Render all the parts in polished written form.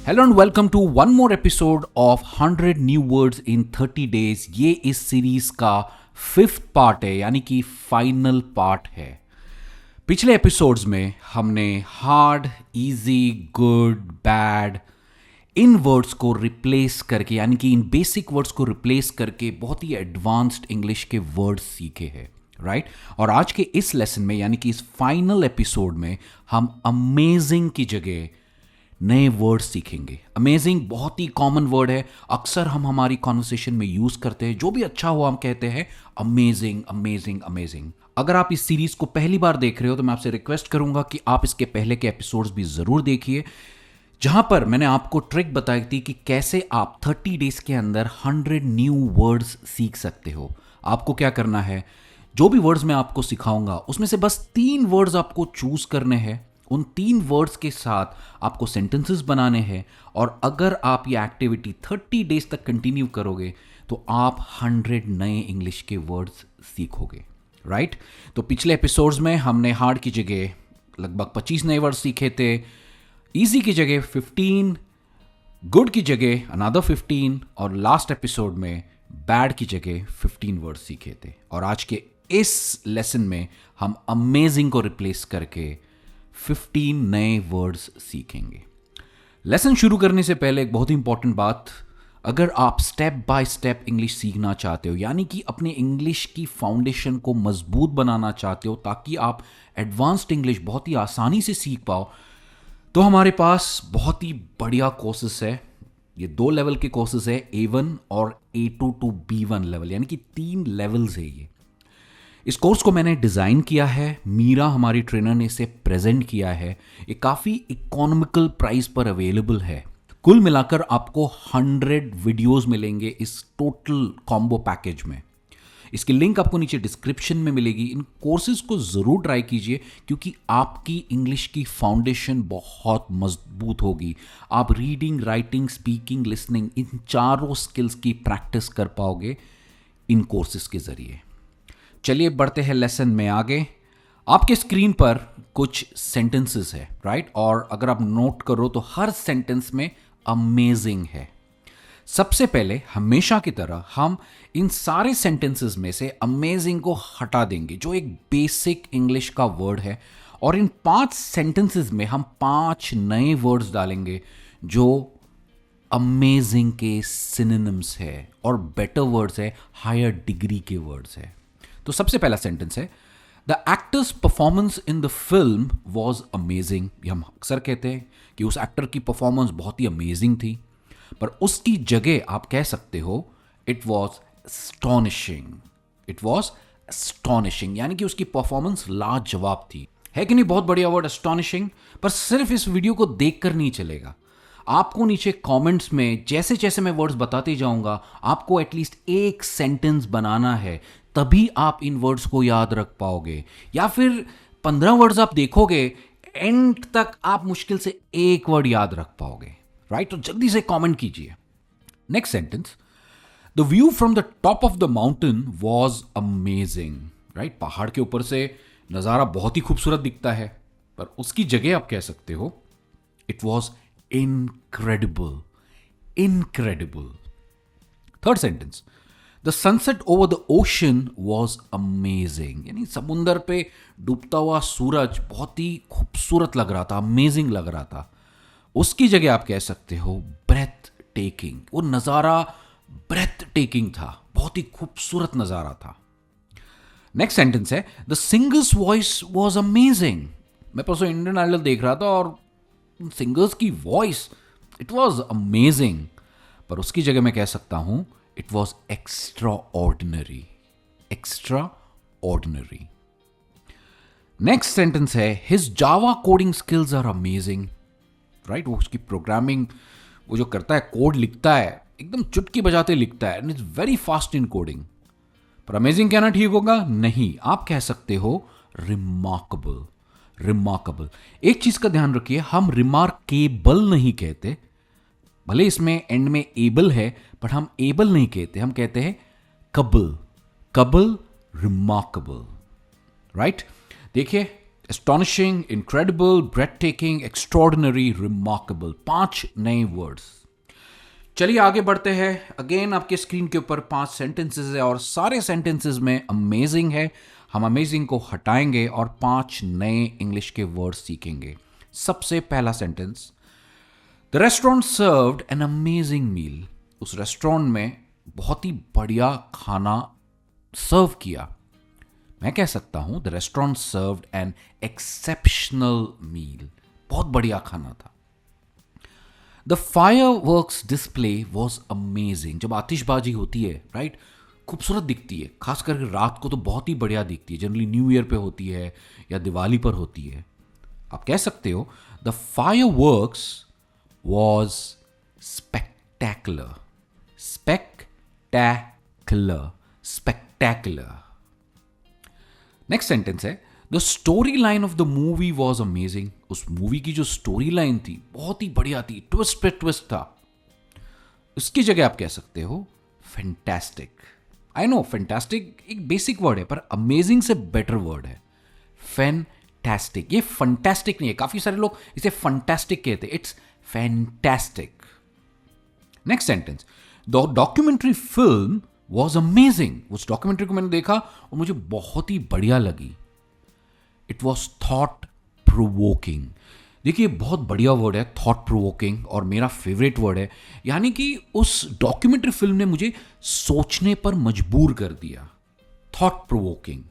Hello and welcome to one more episode of 100 new words in 30 days. ये इस series का 5th part है, यानी कि फाइनल पार्ट है। पिछले एपिसोड्स में हमने hard, easy, good, bad in words को रिप्लेस करके, यानी कि इन बेसिक वर्ड्स को रिप्लेस करके बहुत ही एडवांस्ड इंग्लिश के वर्ड्स सीखे हैं, राइट? और आज के इस लेसन में, यानी कि इस फाइनल एपिसोड में, हम अमेजिंग की जगह नए वर्ड सीखेंगे। अमेजिंग बहुत ही कॉमन वर्ड है, अक्सर हम हमारी कॉन्वर्सेशन में यूज करते हैं। जो भी अच्छा हुआ हम कहते हैं अमेजिंग, अमेजिंग, अमेजिंग। अगर आप इस सीरीज को पहली बार देख रहे हो तो मैं आपसे रिक्वेस्ट करूंगा कि आप इसके पहले के एपिसोड्स भी जरूर देखिए, जहां पर मैंने आपको ट्रिक बताई थी कि कैसे आप 30 डेज के अंदर 100 न्यू वर्ड्स सीख सकते हो। आपको क्या करना है, जो भी वर्ड्स मैं आपको सिखाऊंगा उसमें से बस 3 वर्ड्स आपको चूज करने हैं। उन 3 वर्ड्स के साथ आपको सेंटेंसेस बनाने हैं, और अगर आप ये एक्टिविटी 30 डेज तक कंटिन्यू करोगे तो आप 100 नए इंग्लिश के वर्ड्स सीखोगे, राइट? तो पिछले एपिसोड्स में हमने हार्ड की जगह लगभग 25 नए वर्ड सीखे थे, इजी की जगह 15, गुड की जगह अनदर 15, और लास्ट एपिसोड में बैड की जगह 15 वर्ड सीखे थे। और आज के इस लेसन में हम अमेजिंग को रिप्लेस करके 15 नए वर्ड्स सीखेंगे। लेसन शुरू करने से पहले एक बहुत ही इंपॉर्टेंट बात, अगर आप स्टेप बाय स्टेप इंग्लिश सीखना चाहते हो, यानी कि अपने इंग्लिश की फाउंडेशन को मजबूत बनाना चाहते हो ताकि आप एडवांस्ड इंग्लिश बहुत ही आसानी से सीख पाओ, तो हमारे पास बहुत ही बढ़िया कोर्सेस है। ये 2 लेवल के कोर्सेस है, A1 और A2 टू B1 लेवल, यानी कि 3 लेवल्स है ये। इस कोर्स को मैंने डिज़ाइन किया है, मीरा हमारी ट्रेनर ने इसे प्रेजेंट किया है। ये काफ़ी इकोनॉमिकल प्राइस पर अवेलेबल है। कुल मिलाकर आपको 100 वीडियोस मिलेंगे इस टोटल कॉम्बो पैकेज में। इसकी लिंक आपको नीचे डिस्क्रिप्शन में मिलेगी। इन कोर्सेज को ज़रूर ट्राई कीजिए, क्योंकि आपकी इंग्लिश की फाउंडेशन बहुत मजबूत होगी। आप रीडिंग, राइटिंग, स्पीकिंग, लिसनिंग, इन चारों स्किल्स की प्रैक्टिस कर पाओगे इन कोर्सेज के ज़रिए। चलिए बढ़ते हैं लेसन में आगे। आपके स्क्रीन पर कुछ सेंटेंसेस है, राइट? और अगर आप नोट करो तो हर सेंटेंस में अमेजिंग है। सबसे पहले हमेशा की तरह हम इन सारे सेंटेंसेस में से अमेजिंग को हटा देंगे, जो एक बेसिक इंग्लिश का वर्ड है, और इन 5 सेंटेंसेस में हम 5 नए वर्ड्स डालेंगे जो अमेजिंग के सिनोनिम्स है और बेटर वर्ड्स है, हायर डिग्री के वर्ड्स है। तो सबसे पहला सेंटेंस है, the actors performance in the film was amazing. ये हम अक्सर कहते हैं कि उस एक्टर की परफॉर्मेंस बहुत ही अमेजिंग थी, पर उसकी जगह आप कह सकते हो it was astonishing. It was astonishing, यानी कि उसकी परफॉर्मेंस लाजवाब थी। है कि नहीं बहुत बढ़िया वर्ड एस्टॉनिशिंग? पर सिर्फ इस वीडियो को देखकर नहीं चलेगा। आपको नीचे कमेंट्स में जैसे जैसे मैं वर्ड्स बताते जाऊंगा, आपको एटलीस्ट एक सेंटेंस बनाना है, तभी आप इन वर्ड्स को याद रख पाओगे। या फिर 15 वर्ड्स आप देखोगे, एंड तक आप मुश्किल से एक वर्ड याद रख पाओगे, राइट? तो जल्दी से कमेंट कीजिए। Next sentence, the view from the top of the mountain was amazing, right? पहाड़ के ऊपर से नज़ारा बहुत ही खूबसूरत दिखता है, पर उसकी जगह आप कह सकते हो it was incredible, incredible. Third sentence, the sunset over the ocean was amazing, यानी समुंदर पे डूबता हुआ सूरज बहुत ही खूबसूरत लग रहा था, अमेजिंग लग रहा था। उसकी जगह आप कह सकते हो ब्रेथ टेकिंग। वो नज़ारा ब्रेथ टेकिंग था, बहुत ही खूबसूरत नज़ारा था। नेक्स्ट सेंटेंस है, the singers voice was amazing. मैं परसों इंडियन आइडल देख रहा था और सिंगर्स की वॉइस इट वॉज अमेजिंग, पर उसकी जगह मैं कह सकता हूं it was extraordinary, extraordinary. Next sentence है, his Java coding skills are amazing, right? वो उसकी प्रोग्रामिंग, वो जो करता है, कोड लिखता है, एकदम चुटकी बजाते लिखता है, and it's very fast in coding. पर अमेजिंग कहना ठीक होगा? नहीं, आप कह सकते हो रिमार्केबल, रिमार्केबल। एक चीज का ध्यान रखिए, हम रिमार्केबल नहीं कहते, भले इसमें एंड में एबल है, बट हम एबल नहीं कहते, हम कहते हैं कबल, कबल, रिमार्केबल, राइट? देखिए astonishing, incredible, breathtaking, extraordinary, remarkable, 5 नए वर्ड्स। चलिए आगे बढ़ते हैं। अगेन आपके स्क्रीन के ऊपर 5 सेंटेंसेस है और सारे सेंटेंसेस में अमेजिंग है। हम अमेजिंग को हटाएंगे और 5 नए इंग्लिश के वर्ड सीखेंगे। सबसे पहला sentence, the restaurant served an amazing meal. उस रेस्टोरेंट में बहुत ही बढ़िया खाना सर्व किया। मैं कह सकता हूं the restaurant served an exceptional meal. बहुत बढ़िया खाना था। The fireworks display was amazing. जब आतिशबाजी होती है, राइट, खूबसूरत दिखती है, खास करके रात को तो बहुत ही बढ़िया दिखती है। जनरली न्यू ईयर पे होती है या दिवाली पर होती है। आप कह सकते हो the fireworks was spectacular. Spectacular, spectacular. Next sentence है, the story line of the movie was amazing. उस मूवी की जो स्टोरी लाइन थी बहुत ही बढ़िया थी, ट्विस्ट पे ट्विस्ट था। उसकी जगह आप कह सकते हो फैंटास्टिक। आई नो फैंटास्टिक एक बेसिक वर्ड है, पर अमेजिंग से बेटर वर्ड है फैंटास्टिक। ये फैंटास्टिक नहीं है, काफी सारे लोग इसे फैंटास्टिक कहते हैं। It's fantastic. Next sentence, the documentary film was amazing. उस डॉक्यूमेंट्री को मैंने देखा और मुझे बहुत ही बढ़िया लगी। It was thought provoking. देखिए बहुत बढ़िया वर्ड है थॉट प्रोवोकिंग, और मेरा फेवरेट वर्ड है। यानी कि उस डॉक्यूमेंट्री फिल्म ने मुझे सोचने पर मजबूर कर दिया। थॉट प्रोवोकिंग,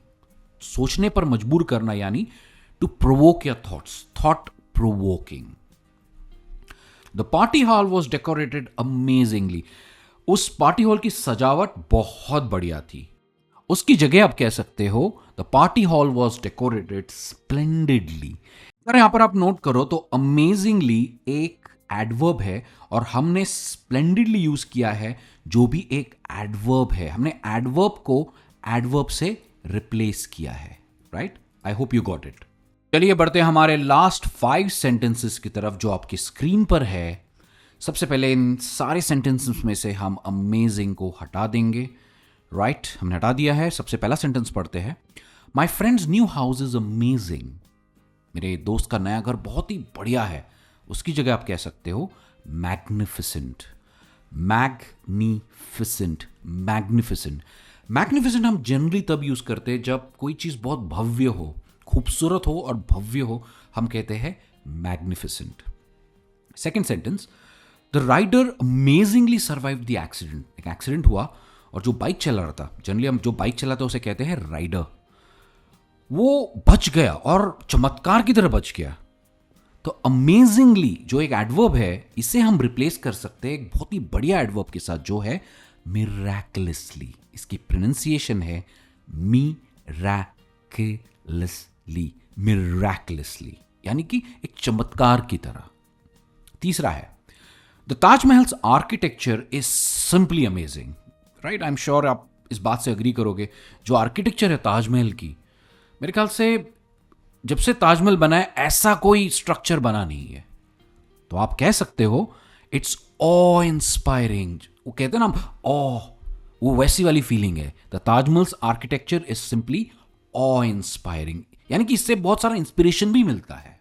सोचने पर मजबूर करना, यानी to provoke your thoughts, thought provoking. The party hall was decorated amazingly. उस पार्टी हॉल की सजावट बहुत बढ़िया थी। उसकी जगह आप कह सकते हो the party hall was decorated splendidly. अगर यहां पर आप नोट करो तो अमेजिंगली एक एडवर्ब है और हमने स्प्लेंडिडली यूज किया है, जो भी एक एडवर्ब है। हमने एडवर्ब को एडवर्ब से रिप्लेस किया है, right? I hope you got it. चलिए बढ़ते हैं हमारे लास्ट 5 सेंटेंसेस की तरफ जो आपकी स्क्रीन पर है। सबसे पहले इन सारे सेंटेंसेस में से हम अमेजिंग को हटा देंगे, राइट? हमने हटा दिया है। सबसे पहला सेंटेंस पढ़ते हैं, my friends new house is amazing. मेरे दोस्त का नया घर बहुत ही बढ़िया है। उसकी जगह आप कह सकते हो मैग्निफिसेंट। Magnificent, magnificent. मैग्निफिसेंट हम जनरली तब यूज करते हैं जब कोई चीज बहुत भव्य हो, खूबसूरत हो और भव्य हो, हम कहते हैं magnificent. Second sentence, the rider amazingly survive the accident. एक एक्सीडेंट हुआ और जो बाइक चला रहा था, जनरली हम जो बाइक चलाते हैं उसे कहते हैं राइडर, वो बच गया और चमत्कार की तरह बच गया। तो अमेजिंगली जो एक एडवर्ब है, इसे हम रिप्लेस कर सकते हैं एक बहुत ही बढ़िया एडवर्ब के साथ जो है मिराकुलसली। इसकी प्रोनाउंसिएशन है मिराकुलसली, मिराकुलसली, यानी कि एक चमत्कार की तरह। तीसरा है, the Taj Mahal's architecture is simply amazing. Right, I am sure आप इस बात से अग्री करोगे। जो आर्किटेक्चर है ताजमहल की, मेरे ख्याल से जब से ताजमहल बना है ऐसा कोई स्ट्रक्चर बना नहीं है। तो आप कह सकते हो इट्स ऑ इंस्पायरिंग। वो कहते हैं ना ऑ, वो वैसी वाली फीलिंग है। The Taj Mahal's architecture is simply awe inspiring, यानी कि इससे बहुत सारा इंस्पिरेशन भी मिलता है।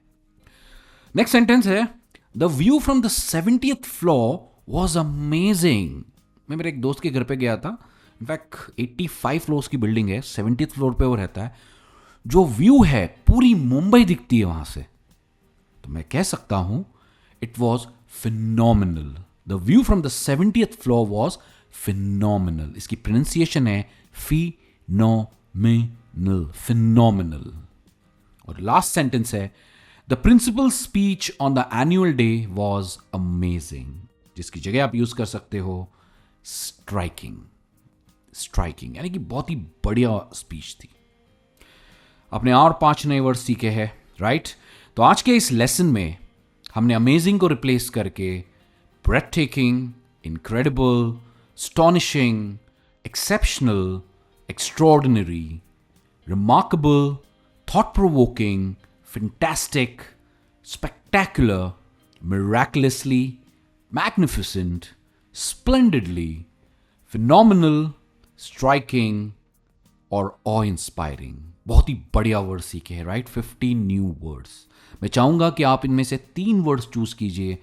नेक्स्ट सेंटेंस है, the view from the 70th floor was amazing. मैं मेरे एक दोस्त के घर पे गया था। इनफैक्ट 85 फ्लोर्स की बिल्डिंग है, 70th फ्लोर पे वो रहता है। जो व्यू है पूरी मुंबई दिखती है वहां से। तो मैं कह सकता हूं it was phenomenal. The view from the 70th floor was phenomenal. इसकी प्रोनाउंसिएशन है फिनोमिनल, फिनोमिनल। और लास्ट सेंटेंस है, the principal speech on the annual day was amazing, जिसकी जगह आप यूज कर सकते हो स्ट्राइकिंग। स्ट्राइकिंग यानी कि बहुत ही बढ़िया स्पीच थी। आपने और 5 नए वर्ड सीखे हैं, राइट? तो आज के इस लेसन में हमने अमेजिंग को रिप्लेस करके breathtaking, incredible, astonishing, exceptional, extraordinary, remarkable, thought provoking, fantastic, spectacular, miraculously, magnificent, splendidly, phenomenal, striking और ऑ इंस्पायरिंग। बहुत ही बढ़िया वर्ड सीखे हैं, राइट? 15 new words. मैं चाहूंगा कि आप इनमें से 3 वर्ड्स चूज कीजिए।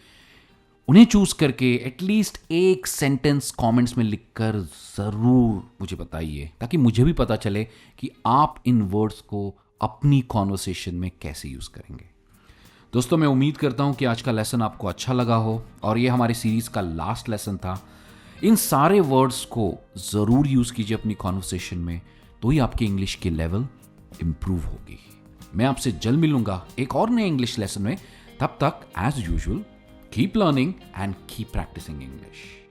उन्हें चूज करके एटलीस्ट एक सेंटेंस कमेंट्स में लिखकर जरूर मुझे बताइए, ताकि मुझे भी पता चले कि आप इन वर्ड्स को अपनी कॉन्वर्सेशन में कैसे यूज करेंगे। दोस्तों, मैं उम्मीद करता हूं कि आज का लेसन आपको अच्छा लगा हो और ये हमारी सीरीज का लास्ट लेसन था। इन सारे वर्ड्स को जरूर यूज कीजिए अपनी कॉन्वर्सेशन में, तो ही आपकी इंग्लिश की लेवल इंप्रूव होगी। मैं आपसे जल्द मिलूंगा एक और नए इंग्लिश लेसन में। तब तक as usual keep learning and keep practising English.